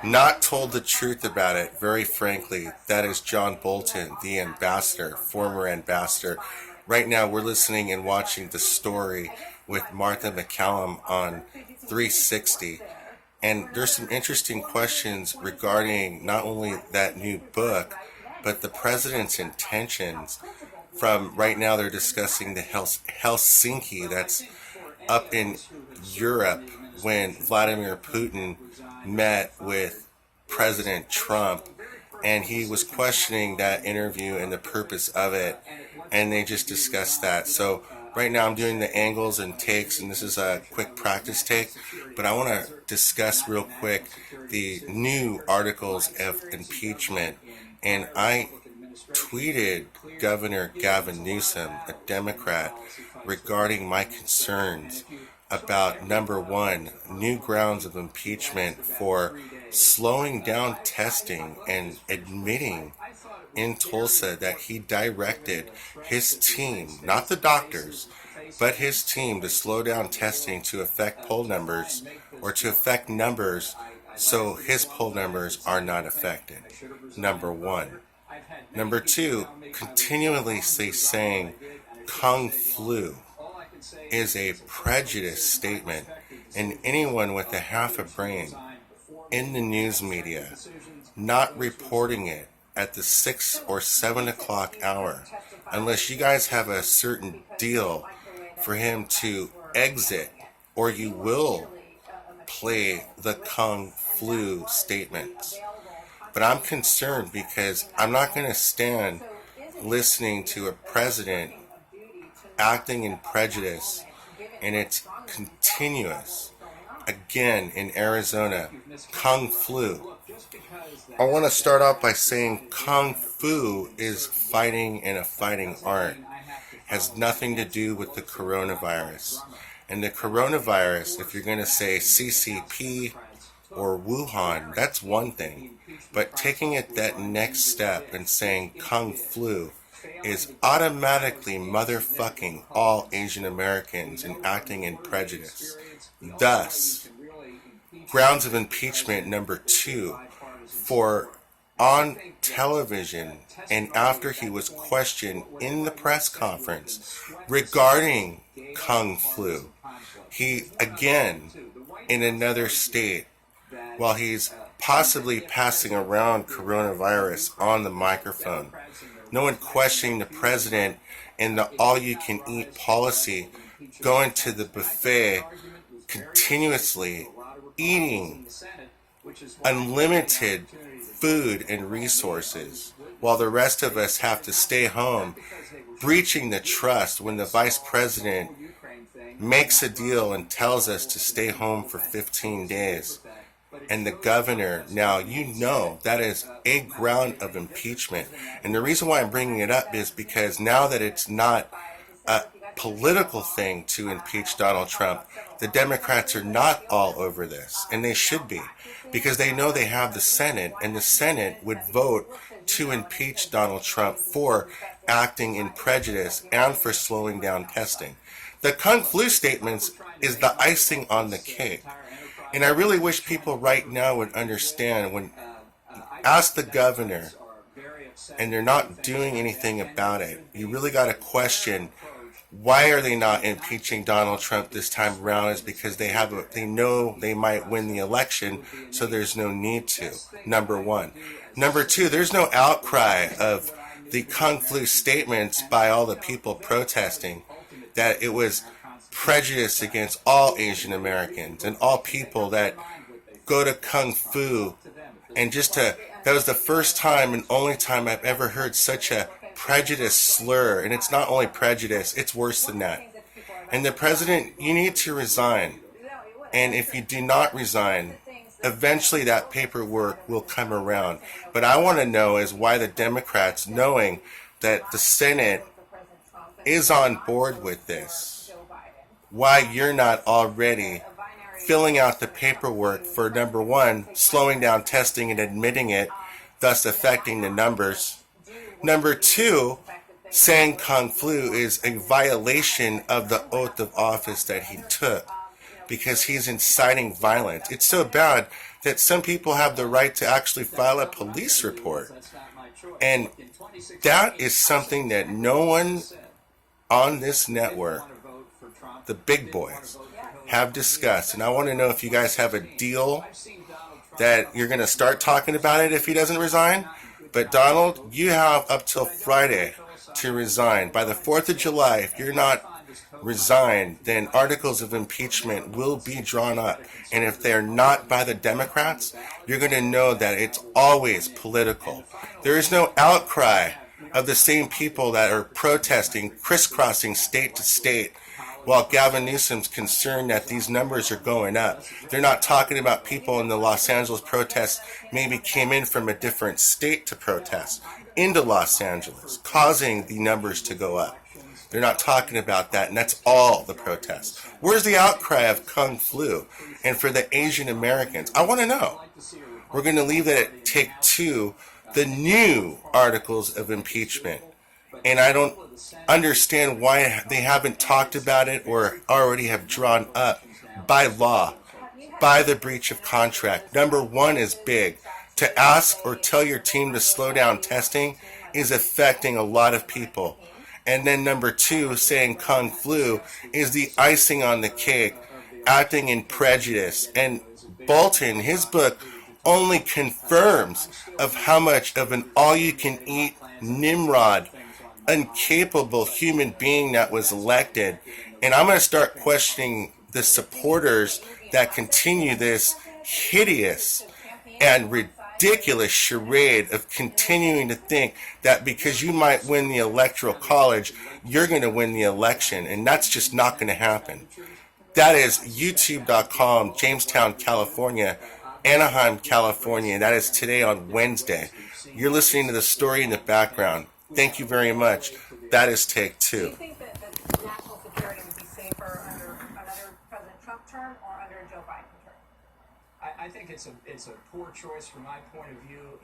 not told the truth about it, very frankly. That is John Bolton, the ambassador, former ambassador. Right now, we're listening and watching The Story with Martha McCallum on 360. And there's some interesting questions regarding not only that new book, but the president's intentions. From right now, they're discussing the Helsinki, that's up in Europe, when Vladimir Putin met with President Trump, and he was questioning that interview and the purpose of it, and they just discussed that. So right now I'm doing the angles and takes, and this is a quick practice take, but I want to discuss real quick the new articles of impeachment. And I tweeted Governor Gavin Newsom, a Democrat, regarding my concerns about, number one, new grounds of impeachment for slowing down testing and admitting in Tulsa that he directed his team, not the doctors, but his team, to slow down testing to affect poll numbers, or to affect numbers so his poll numbers are not affected. Number one. Number two, continually saying Kung flu is a prejudice statement, and anyone with a half a brain in the news media not reporting it at the 6 or 7 o'clock hour, unless you guys have a certain deal for him to exit, or you will play the Kung flu statements. But I'm concerned because I'm not going to stand listening to a president acting in prejudice, and it's continuous. Again, in Arizona, Kung flu. I want to start off by saying Kung fu is fighting and a fighting art. Has nothing to do with the coronavirus. And the coronavirus, if you're going to say CCP or Wuhan, that's one thing. But taking it that next step and saying Kung flu is automatically motherfucking all Asian Americans and acting in prejudice. Thus, grounds of impeachment number two, for on television and after he was questioned in the press conference regarding Kung flu, he again, in another state, while he's possibly passing around coronavirus on the microphone, no one questioning the president in the all-you-can-eat policy, going to the buffet, continuously eating unlimited food and resources, while the rest of us have to stay home, breaching the trust when the vice president makes a deal and tells us to stay home for 15 days. And the governor, now you know that is a ground of impeachment. And the reason why I'm bringing it up is because now that it's not a political thing to impeach Donald Trump, the Democrats are not all over this. And they should be, because they know they have the Senate, and the Senate would vote to impeach Donald Trump for acting in prejudice and for slowing down testing. The Kung flu statements is the icing on the cake. And I really wish people right now would understand, when ask the governor and they're not doing anything about it, you really got to question, why are they not impeaching Donald Trump this time around? Is because they know they might win the election, so there's no need to. Number one. Number two, there's no outcry of the Kung flu statements by all the people protesting that it was prejudice against all Asian Americans and all people that go to Kung Fu. And that was the first time and only time I've ever heard such a prejudice slur. And it's not only prejudice, it's worse than that. And the president, you need to resign. And if you do not resign, eventually that paperwork will come around. But I want to know is why the Democrats, knowing that the Senate is on board with this, why you're not already filling out the paperwork for, number one, slowing down testing and admitting it, thus affecting the numbers. Number two, saying Kung flu is a violation of the oath of office that he took, because he's inciting violence. It's so bad that some people have the right to actually file a police report. And that is something that no one on this network, the big boys, have discussed. And I want to know if you guys have a deal that you're going to start talking about it if he doesn't resign. But Donald, you have up till Friday to resign. By the 4th of July, if you're not resigned, then articles of impeachment will be drawn up. And if they're not by the Democrats, you're going to know that it's always political. There is no outcry of the same people that are protesting, crisscrossing state to state, while Gavin Newsom's concerned that these numbers are going up. They're not talking about people in the Los Angeles protests maybe came in from a different state to protest into Los Angeles, causing the numbers to go up. They're not talking about that, and that's all the protests. Where's the outcry of Kung Flu? And for the Asian Americans, I want to know. We're going to leave that at take two, the new articles of impeachment. And I don't understand why they haven't talked about it or already have drawn up by law, by the breach of contract. Number one is big. To ask or tell your team to slow down testing is affecting a lot of people. And then number two, saying Kung Flu, is the icing on the cake, acting in prejudice. And Bolton, his book, only confirms of how much of an all-you-can-eat Nimrod, incapable human being that was elected. And I'm going to start questioning the supporters that continue this hideous and ridiculous charade of continuing to think that because you might win the electoral college, you're going to win the election. And that's just not going to happen. That is youtube.com, Jamestown, California, Anaheim, California. That is today on Wednesday. You're listening to the story in the background. Thank you very much. That is take two. Do you think that national security would be safer under another President Trump term or under a Joe Biden term? I think it's a poor choice from my point of view.